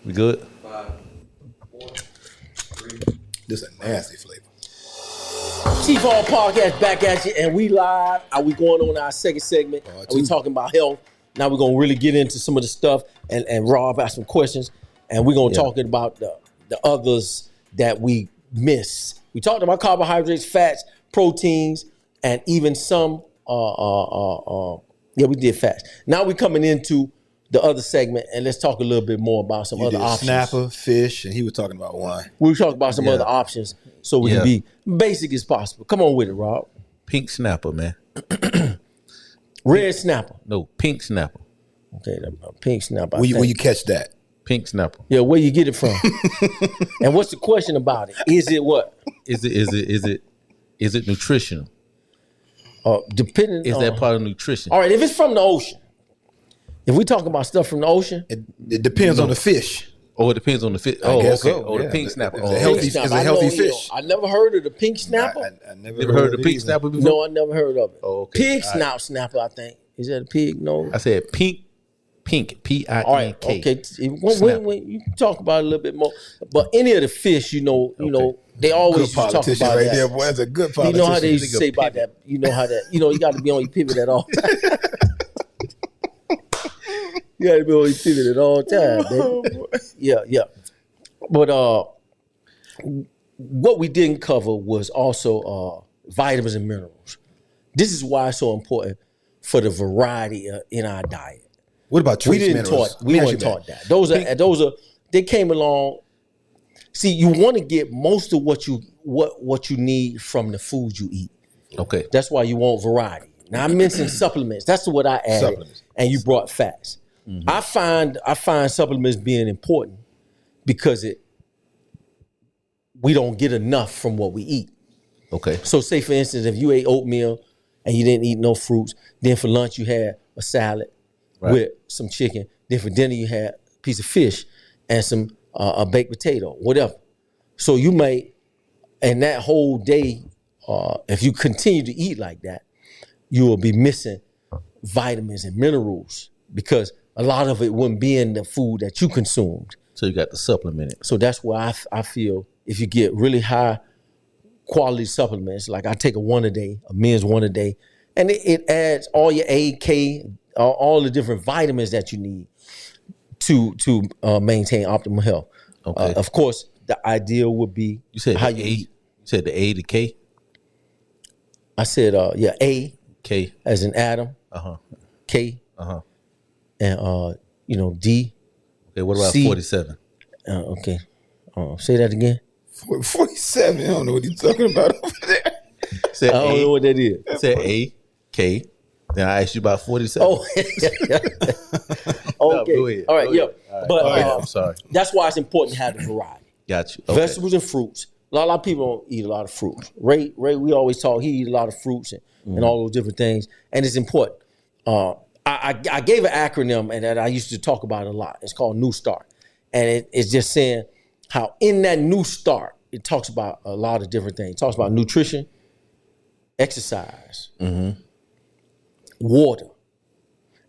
We good? 5, 4, 3. This is a nasty flavor. Chief Hall Podcast back at you, and we live. We going on our second segment. We talking about health. Now we're gonna really get into some of the stuff, and Rob asked some questions, and we're gonna talk about the others that we miss. We talked about carbohydrates, fats, proteins, and even some. We did fats. Now we're coming into the other segment, and let's talk a little bit more about some other options. Snapper, fish, and he was talking about wine. We were talking about some other options, so we can be basic as possible. Come on with it, Rob. Pink snapper, man. Red snapper. No, pink snapper. Okay, pink snapper. Where you catch that? Pink snapper. Yeah, where you get it from? And what's the question about it? Is it what? Is it nutritional? Depending. Is that part of nutrition? All right, if it's from the ocean, if we talk about stuff from the ocean, it depends on the fish. Oh, it depends on the fish. I guess okay. so. Oh, the pink snapper. It's a healthy fish. I never heard of the pink snapper. I never heard of the pink snapper before? No, I never heard of it. Oh, okay. Pig snout snapper, I think. Is that a pig? No. I said pink, P-I-N-K. All right, okay. When you can talk about it a little bit more. But any of the fish, you know, they always talk about right that. there, boy. That's a good politician. You know how they used to say about that. You know how that. You got to be on your pivot at all times. You got to be on your pivot at all times, baby. Yeah. But what we didn't cover was also vitamins and minerals. This is why it's so important for the variety in our diet. What about trace minerals? We weren't taught that. Those are they came along. See, you want to get most of what you need from the food you eat. Okay. That's why you want variety. Now I mentioned supplements. That's what I added. And you brought fats. Mm-hmm. I find supplements being important because we don't get enough from what we eat. Okay. So say for instance, if you ate oatmeal and you didn't eat no fruits, then for lunch you had a salad with some chicken, then for dinner you had a piece of fish and some a baked potato, whatever. So you may, and that whole day, if you continue to eat like that, you will be missing vitamins and minerals because a lot of it wouldn't be in the food that you consumed. So you got to supplement it. So that's why I feel if you get really high quality supplements, like I take a men's one a day, and it adds all your A, K, all the different vitamins that you need to maintain optimal health. Okay. Of course, the ideal would be you said how you eat. You said the A to K. I said A, K as in Adam, K, and D. Okay, what about C, 47? Okay, say that again. 47. I don't know what he's talking about over there. Said I don't know what that is. Said A, K. Then I asked you about 47. Oh, okay. No, go ahead. All right, All right. But I'm sorry. That's why it's important to have the variety. Got you. Okay. Vegetables and fruits. A lot of people don't eat a lot of fruits. Ray, we always talk. He eats a lot of fruits and all those different things, and it's important. I gave an acronym and that I used to talk about a lot. It's called New Start, and it's just saying how in that New Start it talks about a lot of different things. It talks about nutrition, exercise, water,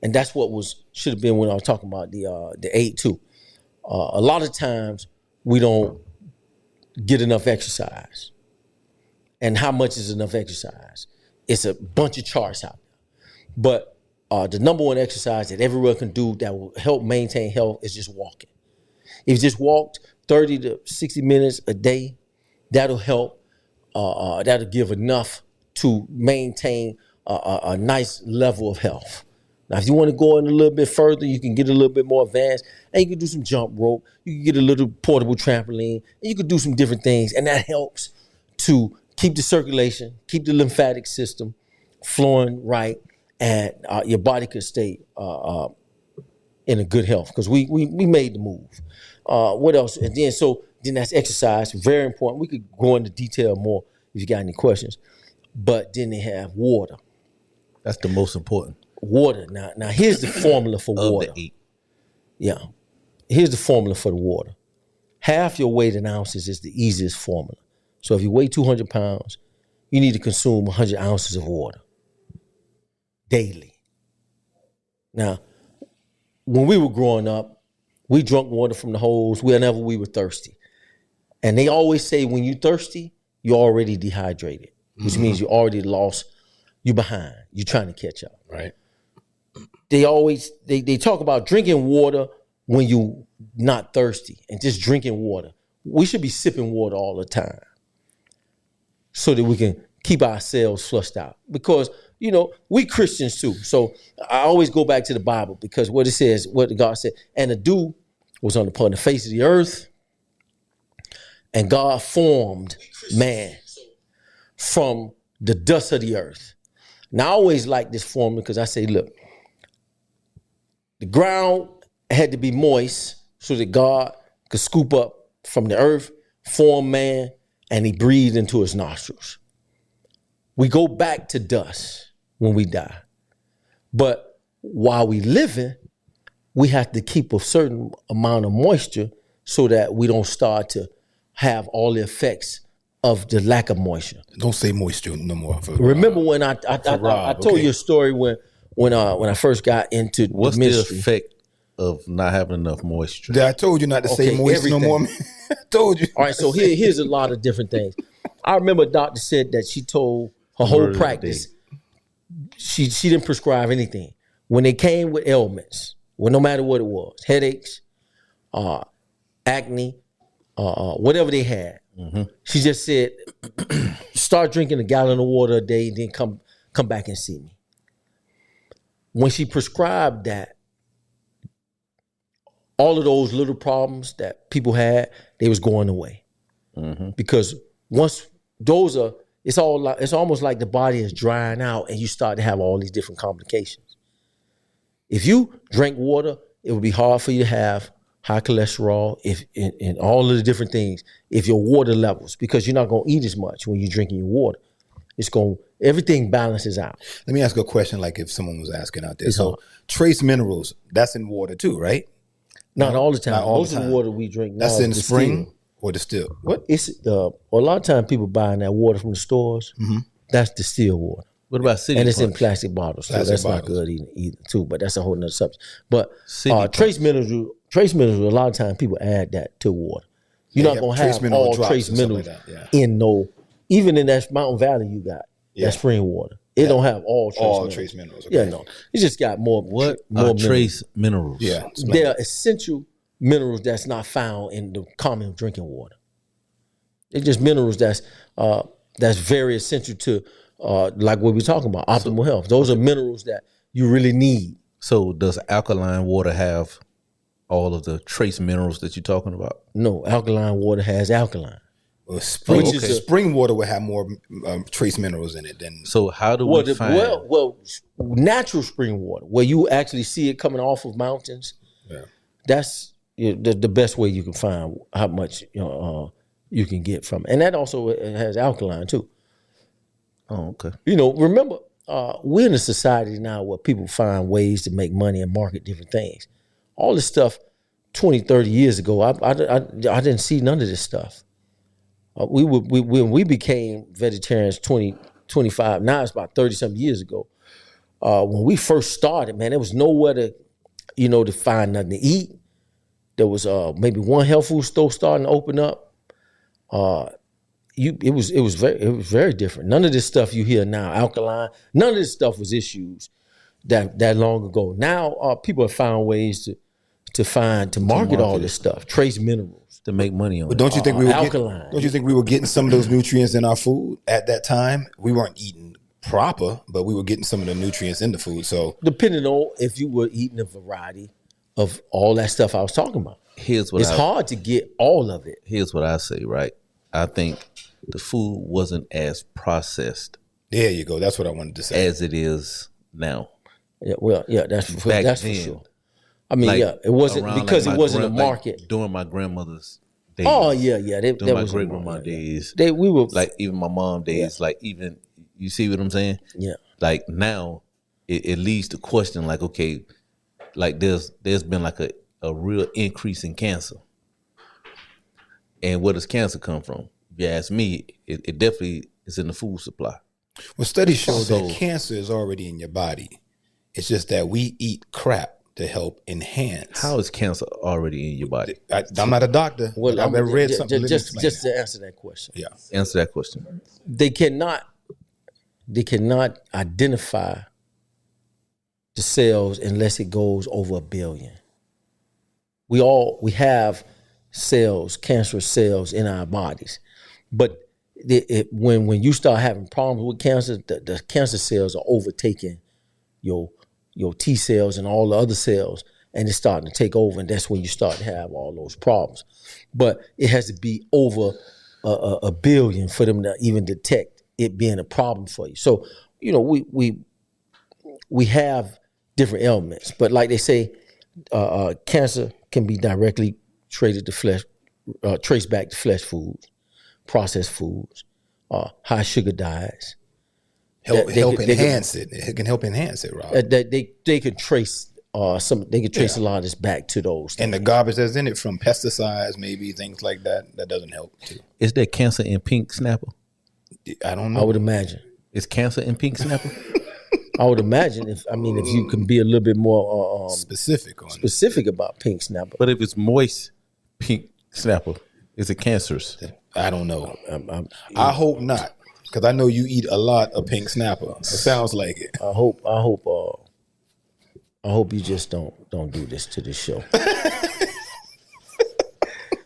and that's what should have been when I was talking about the 8-2. A lot of times we don't get enough exercise. And how much is enough exercise? It's a bunch of charts out there. But the number one exercise that everyone can do that will help maintain health is just walking. If you just walked 30 to 60 minutes a day, that'll help. That'll give enough to maintain a nice level of health. Now, if you want to go in a little bit further, you can get a little bit more advanced, and you can do some jump rope. You can get a little portable trampoline, and you can do some different things, and that helps to keep the circulation, keep the lymphatic system flowing right, and your body could stay in a good health because we made the move. What else? And then that's exercise, very important. We could go into detail more if you got any questions. But then they have water. That's the most important. Water. Now here's the formula for water. The 8. Yeah. Here's the formula for the water. Half your weight in ounces is the easiest formula. So if you weigh 200 pounds, you need to consume 100 ounces of water daily. Now, when we were growing up, We drunk water from the holes whenever we were thirsty. And they always say when you're thirsty, you're already dehydrated, which means you already lost, you're behind. You're trying to catch up. Right. They talk about drinking water when you're not thirsty and just drinking water. We should be sipping water all the time so that we can keep ourselves flushed out. Because, we Christians too. So I always go back to the Bible because what it says, what God said, and the dew was upon the face of the earth, and God formed man from the dust of the earth. Now I always like this formula because I say, look, the ground had to be moist so that God could scoop up from the earth, form man, and he breathed into his nostrils. We go back to dust when we die. But while we living, we have to keep a certain amount of moisture so that we don't start to have all the effects of the lack of moisture. Don't say moisture no more. Remember when I told you a story when I first got into What's the ministry. the effect of not having enough moisture? I told you not to say moisture no more. I told you. All right, so here's a lot of different things. I remember a doctor said that she told her whole practice, she didn't prescribe anything. When they came with ailments, well, no matter what it was, headaches, acne, whatever they had, she just said, start drinking a gallon of water a day and then come back and see me. When she prescribed that, all of those little problems that people had, they was going away. Because once those are, it's almost like the body is drying out and you start to have all these different complications. If you drink water, it would be hard for you to have high cholesterol, and all of the different things, if your water levels, because you're not going to eat as much when you're drinking your water. Everything balances out. Let me ask a question like if someone was asking out there. So trace minerals, that's in water too, right? Not all the time. Not all Most the of time. the water we drink now That's in is spring distilled. or distilled? What? It's a lot of time people buying that water from the stores. That's distilled water. What about city And it's in punch? plastic bottles, so Plastic that's bottles. not good either too. But that's a whole nother subject. But City trace minerals, a lot of times people add that to water. You're Yeah, not gonna trace have mineral all drops trace and stuff minerals like that, yeah. even in that Mountain Valley you got that spring water. It don't have all trace minerals. Yeah, Okay. no, it just got more. What more are minerals. trace minerals? Yeah. They're essential minerals that's not found in the common drinking water. They're just minerals that's very essential to like what we're talking about, optimal health. Those are minerals that you really need. So does alkaline water have all of the trace minerals that you're talking about? No, alkaline water has alkaline. Well, spring, Which is spring water would have more trace minerals in it than. So how do we find? Natural spring water, where you actually see it coming off of mountains. Yeah. That's the best way you can find how much you can get from it. And that also has alkaline too. Oh, okay. Remember, we're in a society now where people find ways to make money and market different things. All this stuff 20, 30 years ago, I didn't see none of this stuff. When we became vegetarians 20, 25, now it's about 30-something years ago. When we first started, man, there was nowhere to find nothing to eat. There was maybe one health food store starting to open up. It was very different. None of this stuff you hear now, alkaline, none of this stuff was issues that long ago. Now people have found ways to market all this stuff, trace minerals. To make money on But it. don't you think we were alkaline. don't you think we were getting some of those nutrients in our food at that time? We weren't eating proper, but we were getting some of the nutrients in the food. So Depending on if you were eating a variety of all that stuff I was talking about. Here's what It's hard to get all of it. Here's what I say, right? I think the food wasn't as processed there you go. That's what I wanted to say. as it is now. Yeah, that's for Back that's for then. sure. I mean, Like, it wasn't around, because like, it my wasn't a grand- like, market. during my grandmother's days. Oh yeah. That During my was great grandma days. we were Like even my mom days. Like even you see what I'm saying? yeah. Like now it leads to question like, okay, like there's been like a real increase in cancer. And where does cancer come from? If you ask me, it definitely is in the food supply. Well, studies show So- that cancer is already in your body. It's just that we eat crap to help enhance. How is cancer already in your body? I'm not a doctor. Well, I've I'm read something. just to answer that question. Yeah. Answer that question. They cannot identify the cells unless it goes over 1 billion. We have cells, cancerous cells in our bodies, but when you start having problems with cancer, the cancer cells are overtaking your T cells and all the other cells, and it's starting to take over, and that's when you start to have all those problems. But it has to be over a billion for them to even detect it being a problem for you. So, we have different ailments, but like they say, cancer can be directly traced back to flesh foods, processed foods, high sugar diets. Help enhance it. It can help enhance it, Rob. They could trace They could trace a lot of this back to those things. And the garbage that's in it from pesticides, maybe things like that. That doesn't help too. Is there cancer in pink snapper? I don't know. I would imagine. Is cancer in pink snapper? I would imagine if you can be a little bit more specific about pink snapper. But if it's moist pink snapper, is it cancerous? I don't know. I hope not, because I know you eat a lot of pink snapper. It sounds like it. I hope you just don't do this to this show.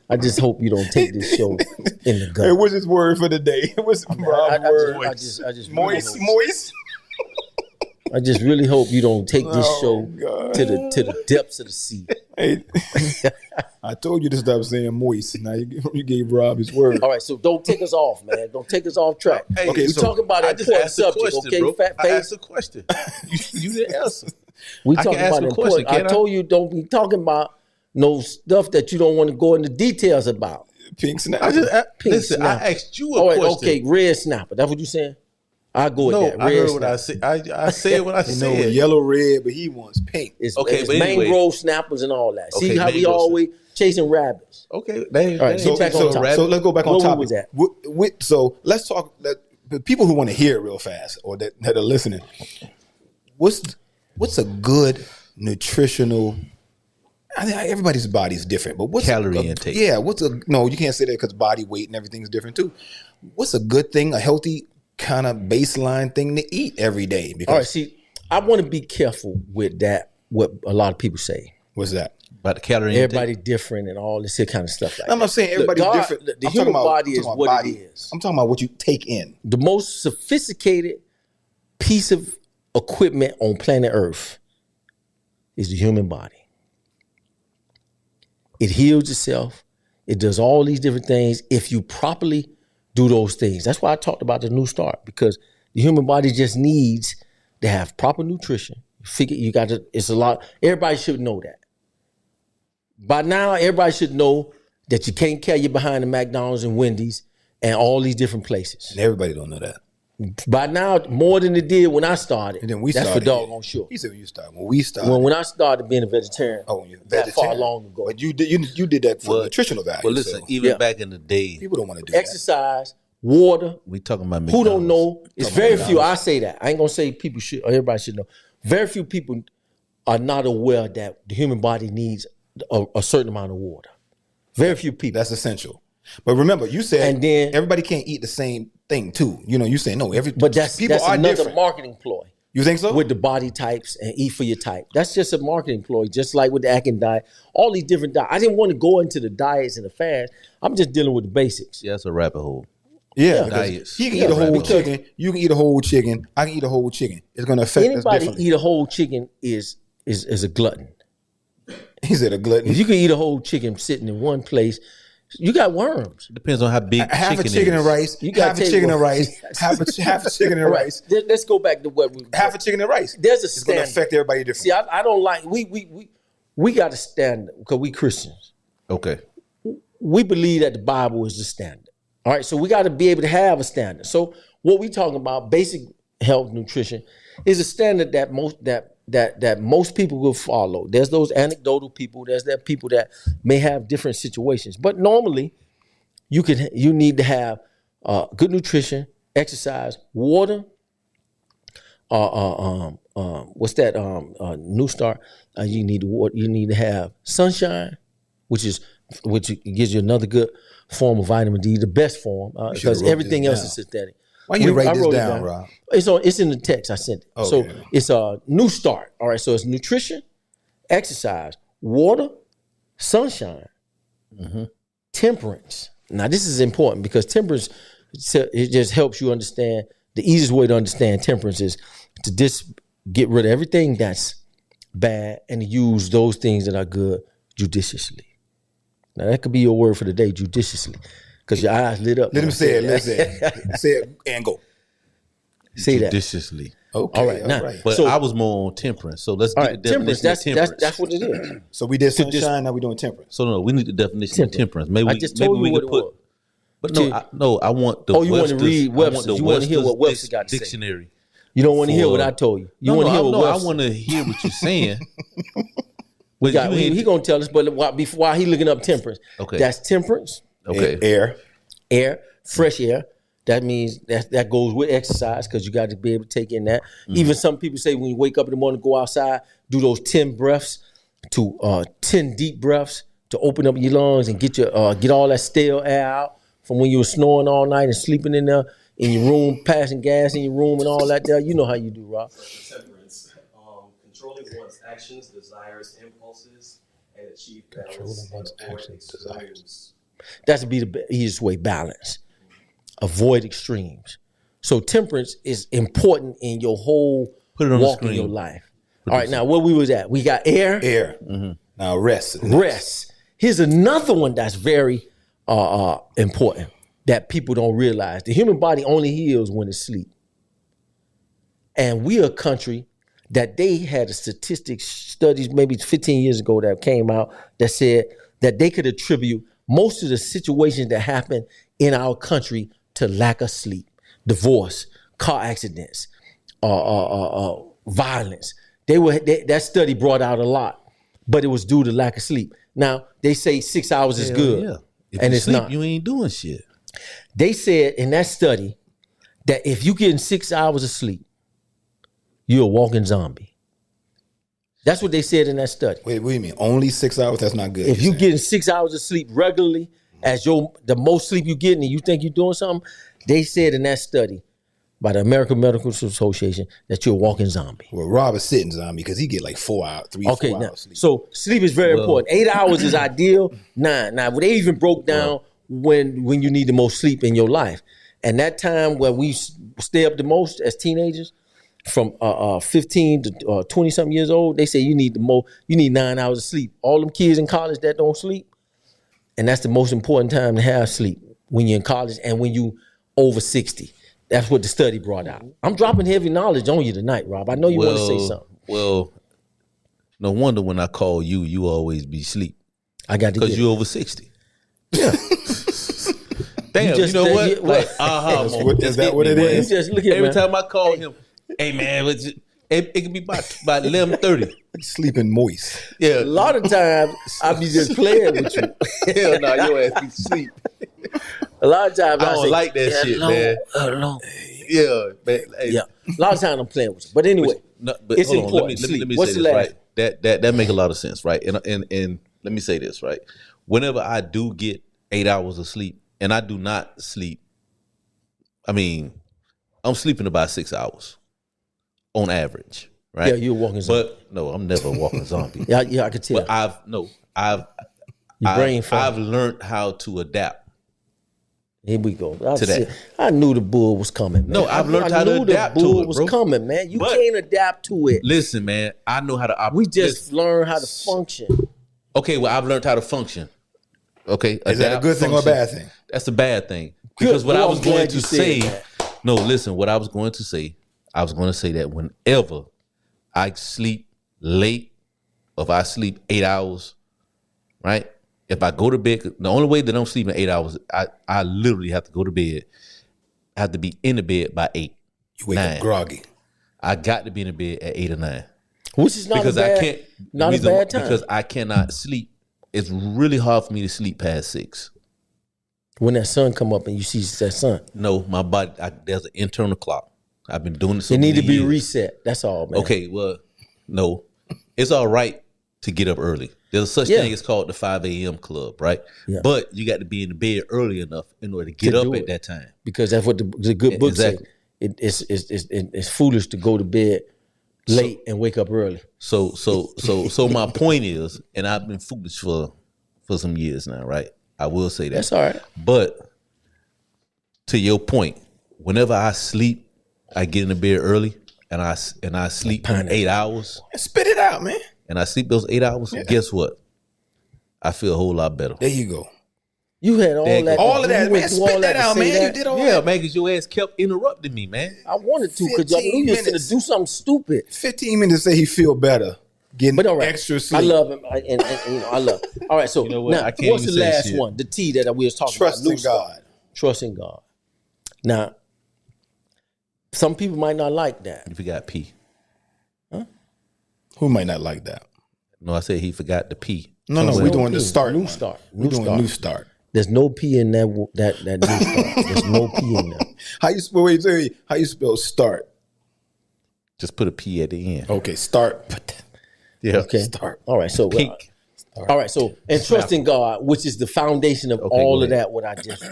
I just hope you don't take this show in the gut. Hey, what's his word for the day? What's Rob's word? I just moist. I just really hope you don't take this show to the depths of the sea. Hey, I told you to stop saying moist. Now you gave Rob his word. All right, so don't take us off, man. Don't take us off track. Hey, okay, we're talking about an important subject, okay? Bro. Fat I asked a question. You didn't answer. We talking about important. I told you don't be talking about no stuff that you don't want to go into details about. Pink snapper. I asked you a question. Okay, red snapper. That's what you saying? I go with that. Red I heard snapper. what I said. I said what I said. Yellow, red, but he wants pink. It's but anyway. mangrove snappers and all that. See Okay, how we always chasing rabbits. Okay, all right. So let's go back on topic. Was that? So let's talk. The people who want to hear it real fast or that are listening, what's a good nutritional? I think everybody's body is different, but what's calorie intake? Yeah, no? You can't say that because body weight and everything's different too. What's a good thing? A healthy kind of baseline thing to eat every day? Because, all right, see, I want to be careful with that. What a lot of people say. What's that? About the calorie intake? Everybody different and all this kind of stuff like I'm not saying everybody's different. The human body is what it is. I'm talking about what you take in. The most sophisticated piece of equipment on planet Earth is the human body. It heals itself. It does all these different things if you properly do those things. That's why I talked about the new start, because the human body just needs to have proper nutrition. It's a lot. Everybody should know that. By now, everybody should know that you can't carry behind the McDonald's and Wendy's and all these different places. And everybody don't know that. By now, more than it did when I started. And then we that's started. for doggone sure. He said when you started. When we started. When I started being a vegetarian. Oh, you're that vegetarian. far long ago. But you did that for nutritional value. Well, listen, even back in the day, people don't want to do exercise, water. We talking about McDonald's. Who don't know? It's very few. I say that. I ain't gonna say people should. Or everybody should know. Very few people are not aware that the human body needs a certain amount of water. Very few people. That's essential. But remember, you said and then, everybody can't eat the same thing too. You say no. But that's another different. Marketing ploy. You think so? With the body types and eat for your type. That's just a marketing ploy, just like with the Atkins diet. All these different diets. I didn't want to go into the diets and the fast. I'm just dealing with the basics. Yeah, that's a rabbit hole. Yeah, diets. He can eat a whole chicken. You can eat a whole chicken. I can eat a whole chicken. It's going to affect us differently. Anybody eat a whole chicken is a glutton. He said a glutton. If you can eat a whole chicken sitting in one place, you got worms. Depends on how big half a chicken and rice. Half a chicken and rice. Half a chicken and rice. Let's go back to what we half a chicken and rice. There's a it's standard. Going to affect everybody differently. See, I don't like we got a standard because we Christians. Okay. We believe that the Bible is the standard. All right, so we got to be able to have a standard. So what we talking about, basic health nutrition, is a standard that most people will follow. There's those anecdotal people. There's that people that may have different situations. But normally, you need to have good nutrition, exercise, water, what's that? New Start. You need water. You need to have sunshine, which gives you another good form of vitamin D, the best form, because everything else is synthetic. Why you write this down, Rob? It's in the text I sent it. Okay. So it's a New Start. All right. So it's nutrition, exercise, water, sunshine, temperance. Now this is important because temperance, it just helps you understand. The easiest way to understand temperance is to just get rid of everything that's bad and to use those things that are good judiciously. Now that could be your word for the day, judiciously, because your eyes lit up. Let him say it. Let's say it. Say it and go. Say that Judiciously. Okay. All right. Now, But I was more on temperance. So let's get the temperance. definition of temperance. That's what it is. So we did sunshine. Now we doing temperance. So no, we need the definition of temperance. Maybe I just told you what it was. But I want the Oh, you want to Webster's- read I want Webster's. the You want to hear what Webster's Webster got to say. dictionary. You don't want to hear what I told you. You want to hear what I Webster. want to hear what you're saying. He gonna tell us, but while he looking up temperance, Okay. that's temperance, Okay. Air. fresh air. That means that goes with exercise because you got to be able to take in that. Even some people say when you wake up in the morning, go outside, do those 10 breaths, 10 deep breaths to open up your lungs and get all that stale air out from when you were snoring all night and sleeping in there in your room, passing gas in your room and all that there. You know how you do, Rob. Temperance. Controlling one's actions, desires, impulses, and achieve balance. That's to be the easiest way, balance. Avoid extremes. So temperance is important in your whole Put it on the walk in screen. your life. All right, now where we was at, we got air. Now rest. Rest. Here's another one that's very important that people don't realize. The human body only heals when it's asleep. And we are a country that they had a statistics studies maybe 15 years ago that came out that said that they could attribute most of the situations that happen in our country to lack of sleep, divorce, car accidents, violence. That study brought out a lot, but it was due to lack of sleep. Now, they say 6 hours is good, Yeah. If and you it's sleep, not. you ain't doing shit. They said in that study that if you getting 6 hours of sleep, you're a walking zombie. That's what they said in that study. Wait, what do you mean? Only 6 hours? That's not good. If you're you getting 6 hours of sleep regularly as the most sleep you getting and you think you're doing something, they said in that study by the American Medical Association that you're a walking zombie. Well, Rob is sitting zombie because he get like 4 hours, 4 hours sleep. So sleep is very important. 8 hours is ideal. 9. Now, they even broke down when you need the most sleep in your life. And that time where we stay up the most as teenagers, from 15 to 20 something years old, they say you need 9 hours of sleep. All them kids in college that don't sleep, and that's the most important time to have sleep when you're in college and when you over 60. That's what the study brought out. I'm dropping heavy knowledge on you tonight, Rob. I know you want to say something. Well, no wonder when I call you always be asleep. I got to Because get you over 60. Yeah. Damn, you know what? Like, Is that what it You is? just look at Every man. time I call him, hey man, it can be by 11:30. Sleeping moist. Yeah. A lot of times I be just playing with you. Hell no, your ass be asleep. A lot of times I don't say, like that shit, man. Hello. Yeah, man. Hey, Yeah. A lot of times I'm playing with you. But anyway, but it's hold on, important. let me Sleep. say What's this, the last? right? That make a lot of sense, right? And let me say this, right? Whenever I do get 8 hours of sleep, and I do not sleep, I mean, I'm sleeping about 6 hours on average, right? Yeah, you're a walking zombie. But no, I'm never a walking zombie. Yeah, I could tell. But I've Your brain fog. I've learned how to adapt. Here we go. To that. I knew the bull was coming, man. No, I've learned how to I knew adapt the to bull it, was bro. coming, man. You But- can't adapt to it. Listen, man, I know how to operate. We just learned how to function. Okay, well, I've learned how to function. Okay, Is that a good thing or a bad thing? That's a bad thing. Because what Well, I was I'm going glad to you said say, that. no, listen, what I was going to say that whenever I sleep late, or if I sleep 8 hours, right? If I go to bed, the only way that I'm sleeping 8 hours, I literally have to go to bed. I have to be in the bed by 8. You wake 9. up groggy. I got to be in the bed at 8 or 9. Which is not Because a bad, I can't. not a reason- bad time. Because I cannot sleep. It's really hard for me to sleep past 6. When that sun come up and you see that sun. No, my body, there's an internal clock. I've been doing it so It need many to be years. reset. That's all, man. Okay, well, no. It's all right to get up early. There's such Yeah. thing as called the 5 a.m. club, right? Yeah. But you got to be in the bed early enough in order to get To up do at it. that time. Because that's what the good book Exactly. says. It's foolish to go to bed late and wake up early. So my point is, and I've been foolish for some years now, right? I will say that. That's all right. But to your point, whenever I sleep, I get in the bed early and I sleep for 8 hours. Spit it out, man. And I sleep those 8 hours. Guess what? I feel a whole lot better. There you go. You had all that. All of that, you man. went through all Spit that to out, say man. that? You did all Yeah, that. man, because your ass kept interrupting me, man. I wanted to because I knew you was going to minutes. do something stupid. 15 minutes to say he feel better. Getting But all right, extra sleep. I love him, and you know I love. All right, so You know what? now I can't what's the even say last shit. one? The T that we was talking Trust about. in God. Trust in God. Now, some people might not like that. You forgot P. Who might not like that? No, I said he forgot the P. No, There's we're no doing P. the start. New one. start. We're New doing start. new start. There's no P in that new start. There's no P in there. How you spell? Wait, how you spell start? Just put a P at the end. Okay, start. Yeah. Okay. Start. All right. So Pink. all right. So and trust in God, which is the foundation of all go of ahead. that. What I just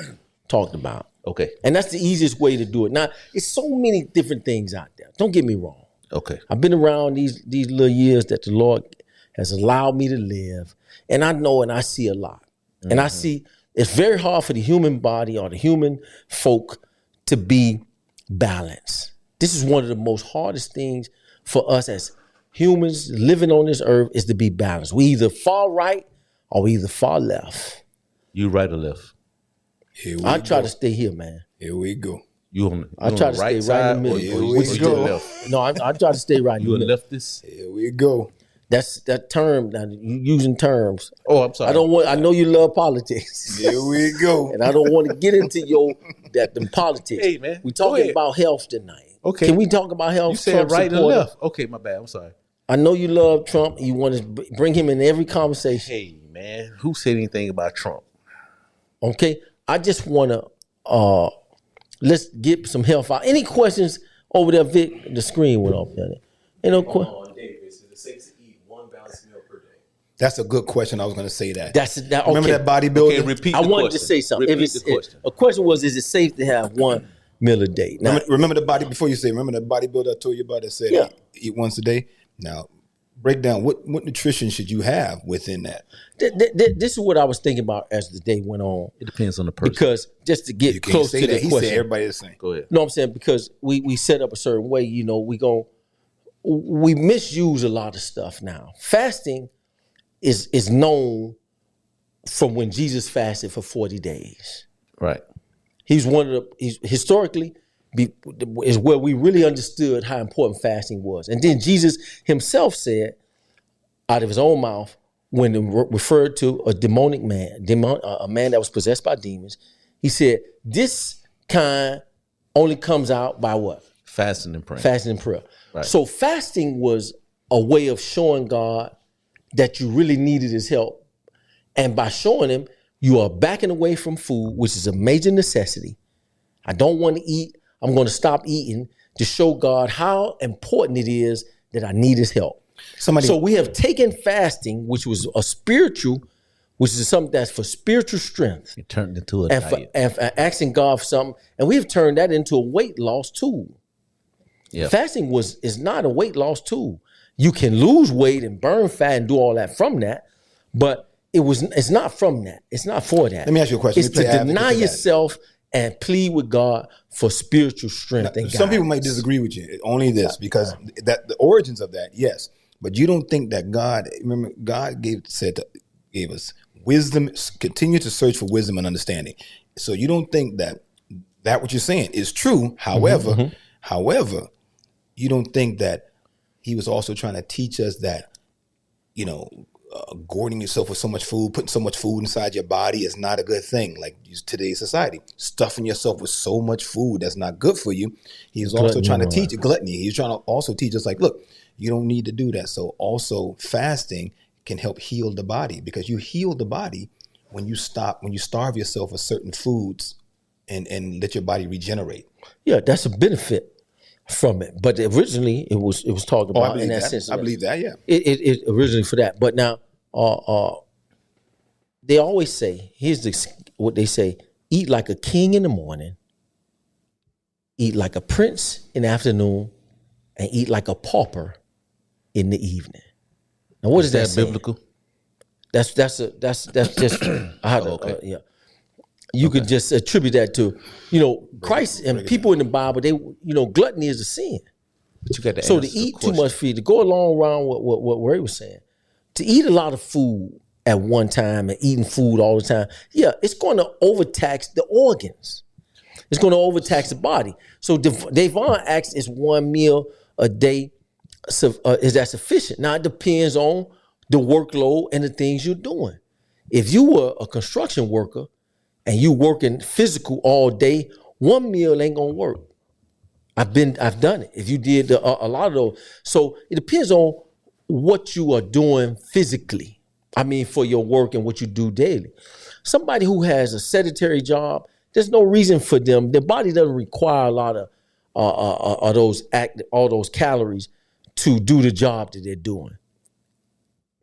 talked about. Okay. And that's the easiest way to do it. Now, it's so many different things out there. Don't get me wrong. Okay. I've been around these little years that the Lord has allowed me to live, and I know and I see a lot. And I see it's very hard for the human body or the human folk to be balanced. This is one of the most hardest things for us as humans living on this earth is to be balanced. We either fall right or we either fall left. You right or left? Here we I try go. to stay here, man. Here we go. You on I the try to right stay right in side the or middle. you, Here or we you go. to the left? No, I try to stay right in You the a middle. leftist? Here we go. That's that term. Now you using terms. Oh, I'm sorry. I don't want. I know you love politics, Here we go. and I don't want to get into them politics. Hey, man, we go talking ahead. about health tonight. Okay. Can we talk about health? You said Trump right and supporter? left. Okay, my bad. I'm sorry. I know you love Trump. You want to bring him in every conversation. Hey, man, who said anything about Trump? Okay. I just want to let's get some health out. Any questions over there, Vic? The screen went off there. Ain't no question. On Davis, is it safe to eat one balanced meal per day? That's a good question. I was going to say that. That's that. Remember okay. that bodybuilder? Okay, repeat I the wanted question. to say something. Repeat the question. A question was, is it safe to have one meal a day? Now, Remember the body before you say. Remember that bodybuilder I told you about that said Yeah. eat once a day. Now, break down what nutrition should you have within that. this is what I was thinking about as the day went on. It depends on the person. Because just to get You can't close say to that. the He question. said everybody the same. Go ahead. No, I'm saying because we set up a certain way, you know, we misuse a lot of stuff now. Fasting is known from when Jesus fasted for 40 days. Right. He's historically is where we really understood how important fasting was. And then Jesus himself said out of his own mouth when referred to a demonic man, a man that was possessed by demons, he said, this kind only comes out by what? Fasting and praying. Fasting and prayer. Right. So fasting was a way of showing God that you really needed his help. And by showing him, you are backing away from food, which is a major necessity. I don't want to eat. I'm going to stop eating to show God how important it is that I need his help. So we have taken fasting, which was a spiritual, which is something that's for spiritual strength, It turned into a and for, diet. and for asking God for something. And we have turned that into a weight loss tool. Yeah. Fasting is not a weight loss tool. You can lose weight and burn fat and do all that from that, but it's not from that. It's not for that. Let me ask you a question. It's Let me to play advocate deny for that. yourself and plead with God for spiritual strength and Some people guidance. might disagree with you. Only this, because that the origins of that, yes. But you don't think that God, remember, God gave us wisdom, continue to search for wisdom and understanding. So you don't think that what you're saying is true. However, you don't think that he was also trying to teach us that, gourting yourself with so much food, putting so much food inside your body is not a good thing. Like today's society, stuffing yourself with so much food that's not good for you. He's also trying to teach you gluttony. He's trying to also teach us, like, look, you don't need to do that. So also fasting can help heal the body, because you heal the body when you starve yourself with certain foods and let your body regenerate. Yeah, that's a benefit. from it. But originally, it was talked about in that sense. I believe that. Yeah. It originally for that. But now, they always say, what they say: eat like a king in the morning, eat like a prince in the afternoon, and eat like a pauper in the evening. Now, what is that biblical? That's just yeah. You could just attribute that to, Christ and people in the Bible. They, gluttony is a sin. But you got to So to eat too much food, to go along around what Ray was saying, to eat a lot of food at one time and eating food all the time, it's going to overtax the organs. It's going to overtax the body. So Devon asks, is one meal a day, is that sufficient? Now, it depends on the workload and the things you're doing. If you were a construction worker and you working physical all day, one meal ain't gonna work. I've done it. If you did a lot of those, so it depends on what you are doing physically. I mean, for your work and what you do daily. Somebody who has a sedentary job, there's no reason for them. Their body doesn't require a lot of all those calories to do the job that they're doing.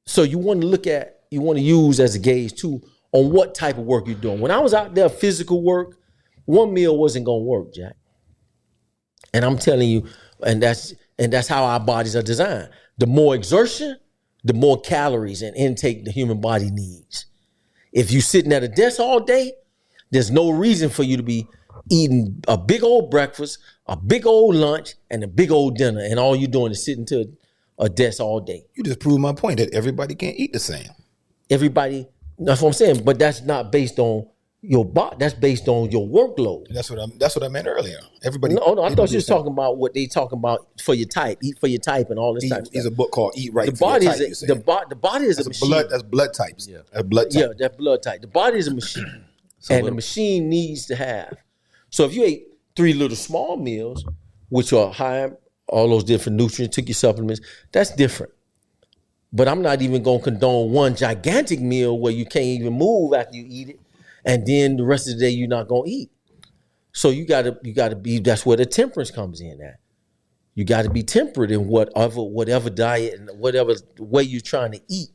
So you want to use as a gauge too on what type of work you're doing. When I was out there physical work, one meal wasn't gonna work, Jack. And I'm telling you, and that's how our bodies are designed. The more exertion, the more calories and intake the human body needs. If you're sitting at a desk all day, there's no reason for you to be eating a big old breakfast, a big old lunch, and a big old dinner, and all you're doing is sitting to a desk all day. You just proved my point that everybody can't eat the same. Everybody, that's what I'm saying, but that's not based on your body. That's based on your workload. That's what I meant earlier. Everybody. No, I thought you was talking about what they talking about for your type, eat for your type, and all this type of stuff. There's a book called Eat Right. The body is the body is a machine. That's blood types. Yeah, that's blood type. Yeah, that's blood type. The body is a machine, and the machine needs to have. So if you ate 3 little small meals, which are high, all those different nutrients, took your supplements, that's different. But I'm not even going to condone one gigantic meal where you can't even move after you eat it, and then the rest of the day you're not going to eat. So you got to be. That's where the temperance comes in. At you got to be temperate in whatever diet and whatever way you're trying to eat.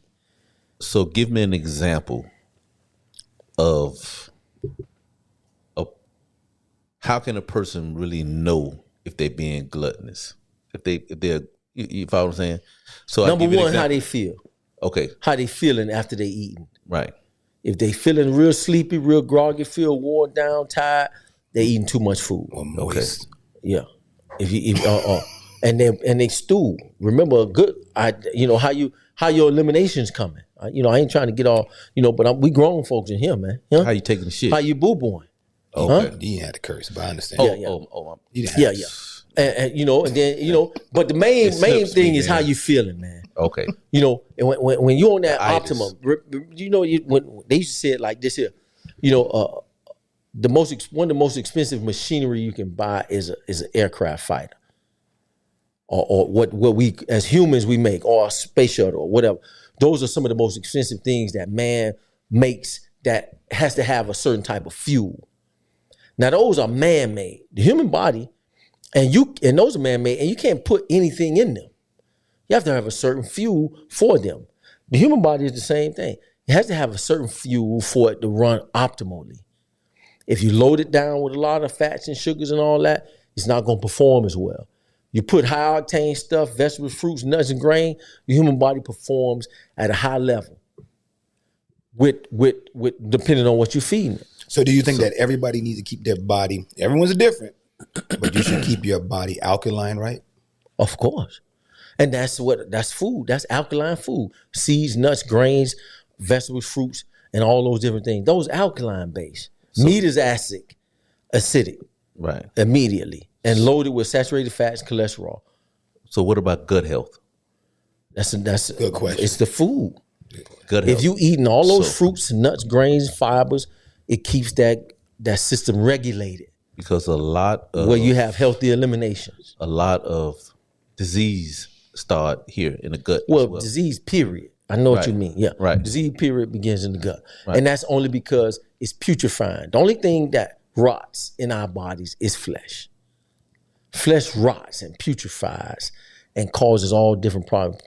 So give me an example of how can a person really know if they're being gluttonous? If they're, you follow what I'm saying? So number one, how they feel. Okay. How they feeling after they eating. Right. If they feeling real sleepy, real groggy, feel worn down, tired, they eating too much food. Okay. Yeah. And they stool. Remember, how your elimination's coming. I ain't trying to get all, but we grown folks in here, man. How you taking the shit? How you boo-booing? Okay. Huh? You had to curse, but I understand. Yeah. And then but the main thing is how you feeling, man. Okay. And when you're on that optimum, when they used to say it like this here, one of the most expensive machinery you can buy is an aircraft fighter, or what we as humans we make, or a space shuttle or whatever. Those are some of the most expensive things that man makes that has to have a certain type of fuel. Now those are man-made. The human body, and those are man-made, and you can't put anything in them. You have to have a certain fuel for them. The human body is the same thing. It has to have a certain fuel for it to run optimally. If you load it down with a lot of fats and sugars and all that, it's not going to perform as well. You put high octane stuff, vegetables, fruits, nuts, and grain, the human body performs at a high level with depending on what you're feeding it. So do you think that everybody needs to keep their body, everyone's different, but you should keep your body alkaline, right? Of course. And that's food. That's alkaline food. Seeds, nuts, grains, vegetables, fruits, and all those different things. Those alkaline based. Meat is acidic. Right. Immediately. And loaded with saturated fats, cholesterol. So what about gut health? That's a good question. It's the food. Gut health. If you eating all those fruits, nuts, grains, fibers, it keeps that system regulated. Because a lot of where you have healthy eliminations. A lot of disease start here in the gut. Well, disease period. I know what you mean. Yeah. Right. Disease period begins in the gut. Right. And that's only because it's putrefying. The only thing that rots in our bodies is flesh. flesh rots and putrefies and causes all different problems.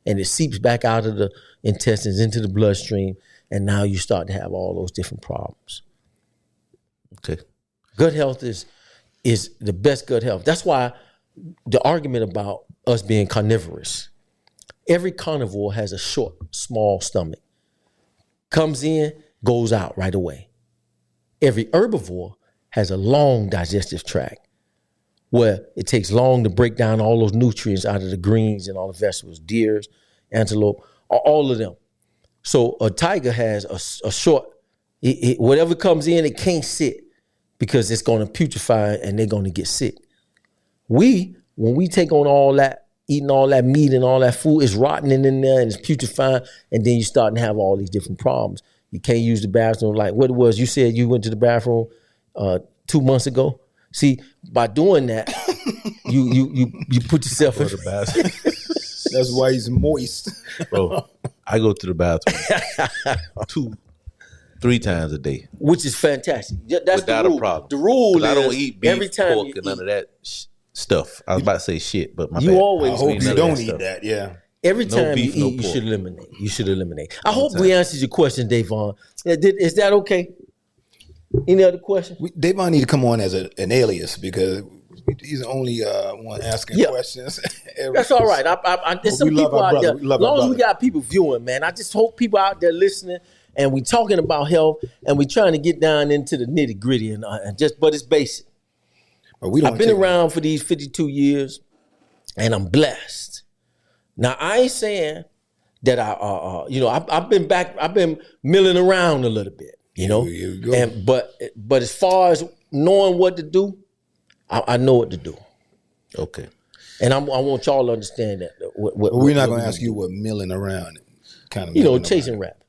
And it seeps back out of the intestines into the bloodstream. And now you start to have all those different problems. Okay. Gut health is the best gut health. That's why the argument about us being carnivorous. Every carnivore has a short, small stomach. Comes in, goes out right away. Every herbivore has a long digestive tract where it takes long to break down all those nutrients out of the greens and all the vegetables, deers, antelope, all of them. So a tiger has a short, whatever comes in, it can't sit because it's going to putrefy and they're going to get sick. When we take on all that, eating all that meat and all that food, it's rotting in there and it's putrefying, and then you starting to have all these different problems. You can't use the bathroom like what it was. You said you went to the bathroom 2 months ago. See, by doing that, you put yourself in the bathroom. That's why he's moist. Bro, I go to the bathroom 2-3 times a day. Which is fantastic. That's without the rule. a problem. The rule is I don't eat beef, every time pork, and none of that stuff. I was about to say shit, but my you bad. always I hope None you of don't that eat stuff. that. Yeah. Every No time beef, you no eat, you pork. should eliminate. You should eliminate. I hope we answered your question, Davon. Is that okay? Any other questions? Davon need to come on as an alias because he's the only one asking questions. That's all right. There's some We love people our out there. brother. As We love our long as we brother. got people viewing, man, I just hope people out there listening and we talking about health and we trying to get down into the nitty gritty and but it's basic. But we don't I've been take- around for these 52 years and I'm blessed. Now I ain't saying that I've been milling around a little bit, you know. Here you go. And but as far as knowing what to do, I know what to do. Okay. And I want y'all to understand that. But we're not going to ask you what milling around kind of. Chasing rabbits.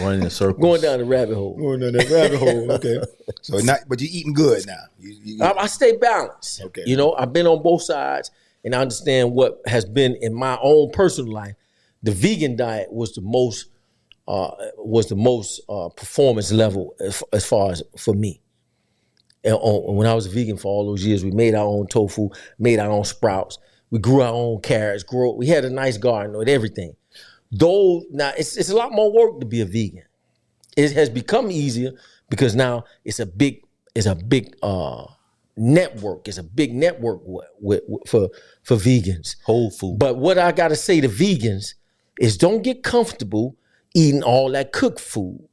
Running in circles. Going down the rabbit hole. Going down that rabbit hole. Okay. So but you're eating good now. I stay balanced. Okay. You know, I've been on both sides and I understand what has been in my own personal life. The vegan diet was the most performance level as far as for me. And when I was a vegan for all those years, we made our own tofu, made our own sprouts. We grew our own carrots. We had a nice garden with everything. Now it's a lot more work to be a vegan. It has become easier because now it's a big network. It's a big network for vegans. Whole food. But what I got to say to vegans is don't get comfortable eating all that cooked food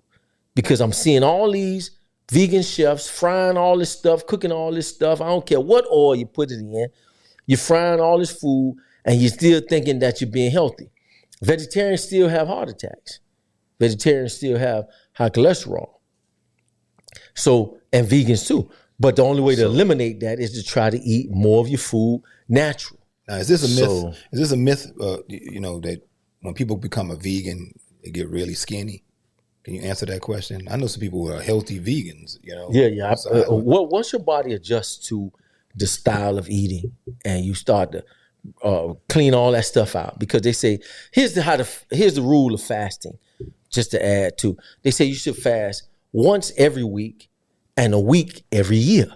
because I'm seeing all these vegan chefs frying all this stuff, cooking all this stuff. I don't care what oil you put it in. You're frying all this food and you're still thinking that you're being healthy. Vegetarians still have heart attacks. Vegetarians still have high cholesterol. So, and vegans too. But the only way to eliminate that is to try to eat more of your food natural. Now, is this a myth? Is this a myth? That when people become a vegan, they get really skinny. Can you answer that question? I know some people who are healthy vegans. Yeah. Once your body adjusts to the style of eating, and you start to clean all that stuff out, because they say here's the rule of fasting. Just to add to, they say you should fast once every week and a week every year.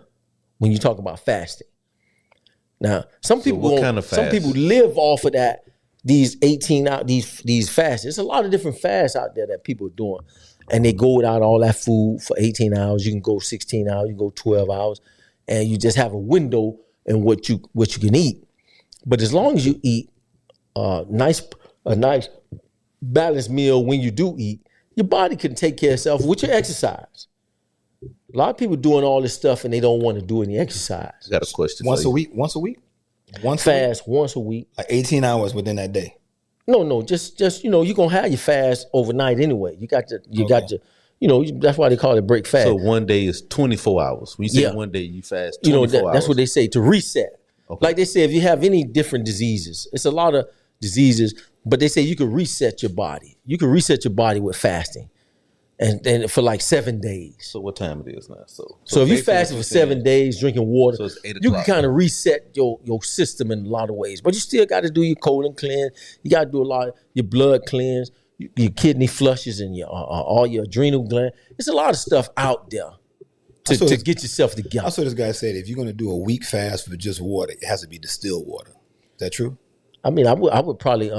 When you talk about fasting, now some people some people live off of that. These 18 out these fasts. There's a lot of different fasts out there that people are doing, and they go without all that food for 18 hours. You can go 16 hours. You can go 12 hours, and you just have a window in what you can eat. But as long as you eat a nice balanced meal when you do eat, your body can take care of itself with your exercise. A lot of people doing all this stuff and they don't want to do any exercise. I got a question. Once for a you. week. Once a week. Once a week. Like 18 hours within that day. No, just you're gonna have your fast overnight anyway. You got to that's why they call it break fast. So one day is 24 hours. When you say one day you fast 24 hours. That's what they say, to reset. Okay. Like they say, if you have any different diseases, it's a lot of diseases, but they say you can reset your body. You can reset your body with fasting, and for like 7 days. So what time it is now? So if you fasting for 7 days, drinking water, So it's 8 you can o'clock. kind of reset your system in a lot of ways. But you still got to do your colon cleanse. You got to do a lot of your blood cleanse, your kidney flushes, and your all your adrenal gland. There's a lot of stuff out there to get yourself together. I saw this guy said if you're going to do a week fast for just water, it has to be distilled water. Is that true? I mean, I would probably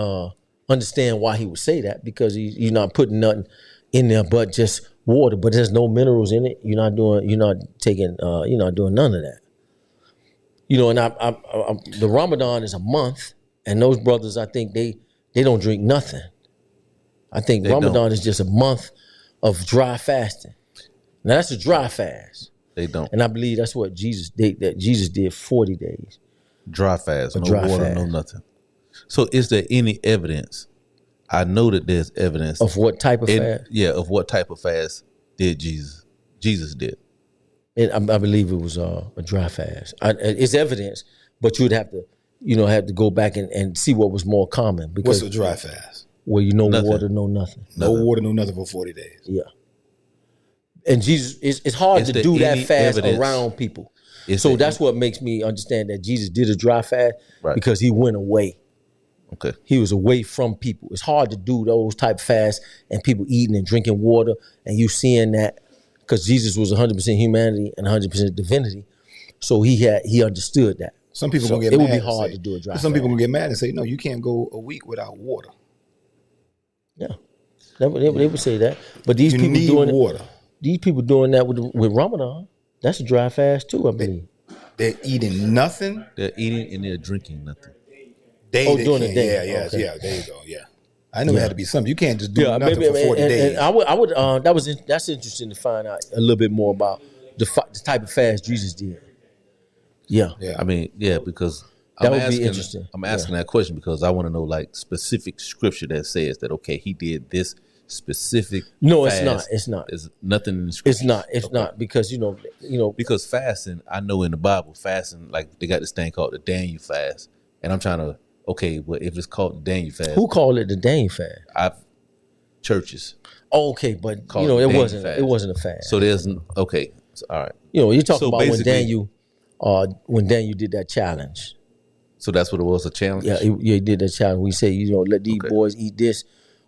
understand why he would say that, because you're not putting nothing in there but just water, but there's no minerals in it. You're not doing none of that. You know, and the Ramadan is a month, and those brothers, I think they don't drink nothing. I think Ramadan is just a month of dry fasting. Now that's a dry fast. They don't. And I believe that's what Jesus did. That Jesus did 40 days. Dry fast, no dry water, fast. no nothing. So is there any evidence? I know that there's evidence Of what type of fast? Yeah, of what type of fast did Jesus did. And I believe it was a dry fast. It's evidence, but you'd have to go back and see what was more common. Because What's a dry fast? where you know Nothing. water, no nothing. No water, no nothing for 40 days. Yeah. And Jesus, it's hard Is to there do that any fast evidence? around people. Is there That's what makes me understand that Jesus did a dry fast, Right. because he went away. Okay. He was away from people. It's hard to do those type fasts and people eating and drinking water and you seeing that, because Jesus was 100% humanity and 100% divinity. So he understood that. Some people So gonna get it mad. would be and hard say- to do a dry Some people fast. gonna get mad and say, "No, you can't go a week without water. Yeah. They would say that. But these You people need doing water." these people doing that with Ramadan, that's a dry fast too, I believe. They're eating nothing. They're eating and they're drinking nothing. They during the can't. day. Yeah, Okay. yeah. There you go. Yeah, I knew it had to be something. You can't just do Yeah, nothing maybe, for 40 days. and I would that's interesting to find out a little bit more about the type of fast Jesus did. Yeah. Yeah. I mean, yeah, because That would be interesting. I'm asking that question because I want to know like specific scripture that says that okay, he did this specific. No, fast. it's not. It's not. There's nothing in the scripture. It's not. It's not, because you know Because fasting, I know in the Bible, fasting, like they got this thing called the Daniel fast, and I'm trying to well, if it's called the Daniel fast, who called it the Dane fast. churches. Oh, okay, but Called you know it it Daniel wasn't. fast. It wasn't a fast. So there's okay, so, all right. You know, you're talking So about when basically- Daniel did that challenge. So that's what it was, a challenge. Yeah, he did that challenge. We say, let these Okay. boys eat this,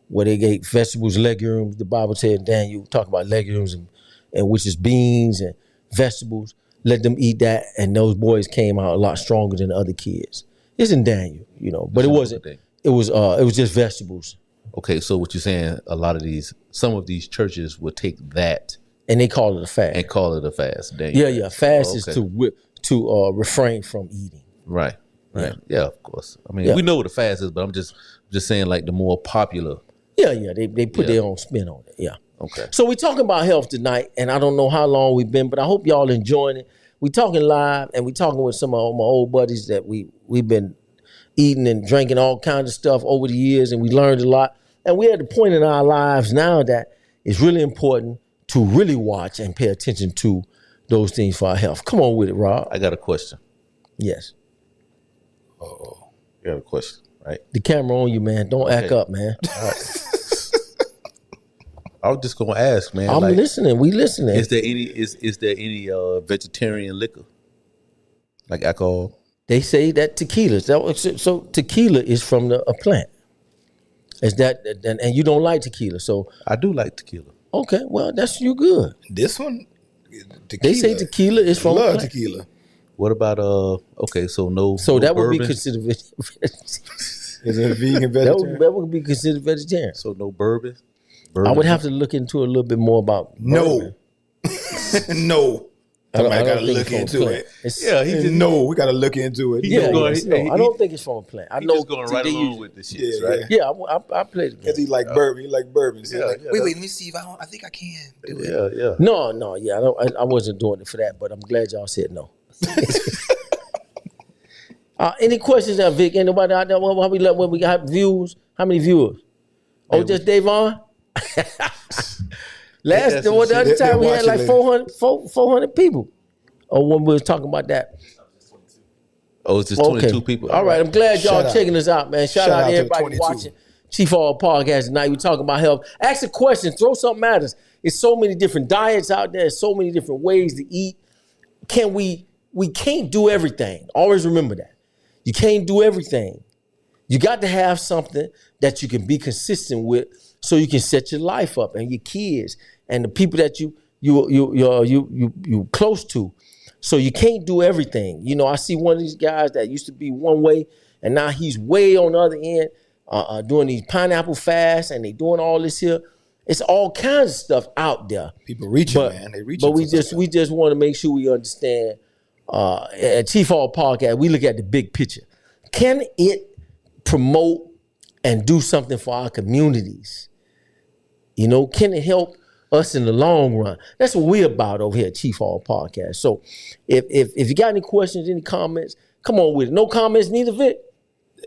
where they ate vegetables, legumes. The Bible said, Daniel talk about legumes and which is beans and vegetables. Let them eat that, and those boys came out a lot stronger than the other kids. It's in Daniel, but it wasn't. It was just vegetables, Okay, so what you're saying, some of these churches would take that and they call it a fast. and call it a fast. Daniel Yeah. Fast is okay. to refrain from eating. Right. Yeah, of course. I mean, Yeah. we know what a fast is, but I'm just saying like the more popular. Yeah. They put Yeah. their own spin on it. Yeah. Okay. So we're talking about health tonight, and I don't know how long we've been, but I hope y'all enjoying it. We talking live, and we talking with some of my old buddies that we've been eating and drinking all kinds of stuff over the years, and we learned a lot. And we're at the point in our lives now that it's really important to really watch and pay attention to those things for our health. Come on with it, Rob. I got a question. Yes. You got a question, right? The camera on you, man. Don't act Okay. up, man. I was just gonna ask, man. I'm like, listening. We listening. Is there any vegetarian liquor, like alcohol? They say that tequila. So tequila is from a plant. Is that and you don't like tequila? So I do like tequila. okay, well that's you good. This one, tequila. They say tequila is from a Love plant. tequila. What about okay? So no. So no that would be bourbon? Is considered it vegan that vegetarian? would be considered vegetarian. So no bourbon. I would have to look into a little bit more about No. No. I don't- Somebody I got to don't think look it's from a into plant. it. It's- Yeah, he just No, we got to look into it. He Yeah, just going- yes, no, I don't think it's from a plant. I He know just going right they along use- with the shit, Yeah, right? yeah. Yeah, I played it. Because he like bourbon. He like bourbon. So Yeah, like, yeah, wait, that's- let me see if I think I can do it. Yeah, yeah. No, yeah, I wasn't doing it for that, but I'm glad y'all said no. Any questions now, Vic? Anybody out there? When we got views? How many viewers? Oh, just Davon? The other They're time we had watching like 400 people. Oh, when we was talking about that. Oh, it's just 22 people. All right, I'm glad y'all Shout out. checking us out, man. Shout out out to to everybody 22. watching Chief All Podcast tonight. We talking about health. Ask a question. Throw something at us. It's so many different diets out there. So many different ways to eat. We can't do everything. Always remember that. You can't do everything. You got to have something that you can be consistent with so you can set your life up and your kids and the people that you close to. So you can't do everything. You know, I see one of these guys that used to be one way, and now he's way on the other end, doing these pineapple fasts, and they doing all this here. It's all kinds of stuff out there. People reaching, man. They reaching. But we just want to make sure we understand. At Chief Hall Podcast, we look at the big picture. Can it promote and do something for our communities? You know, can it help us in the long run? That's what we're about over here at Chief Hall Podcast. So if you got any questions, any comments, come on with it. No comments, neither Vic.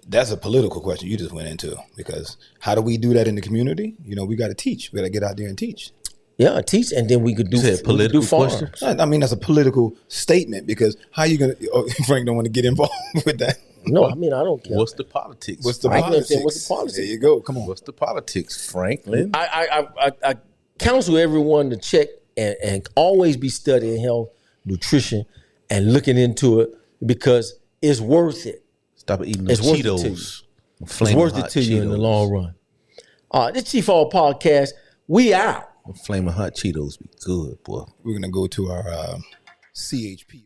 That's a political question you just went into, because how do we do that in the community? You know, we got to teach. We got to get out there and teach. Yeah, teach, and then we could do political questions. I mean, that's a political statement, because how you going to, Frank don't want to get involved with that. No, I mean, I don't care. What's the politics? What's the politics? What's the politics? There you go. Come on. What's the politics, Franklin? I counsel everyone to check and always be studying health, nutrition, and looking into it, because it's worth it. Stop eating the It's worth it to you. Cheetos. It's worth it to you in the long run. This Chief Hall Podcast, we out. Flaming hot Cheetos be good, boy. We're going to go to our CHP.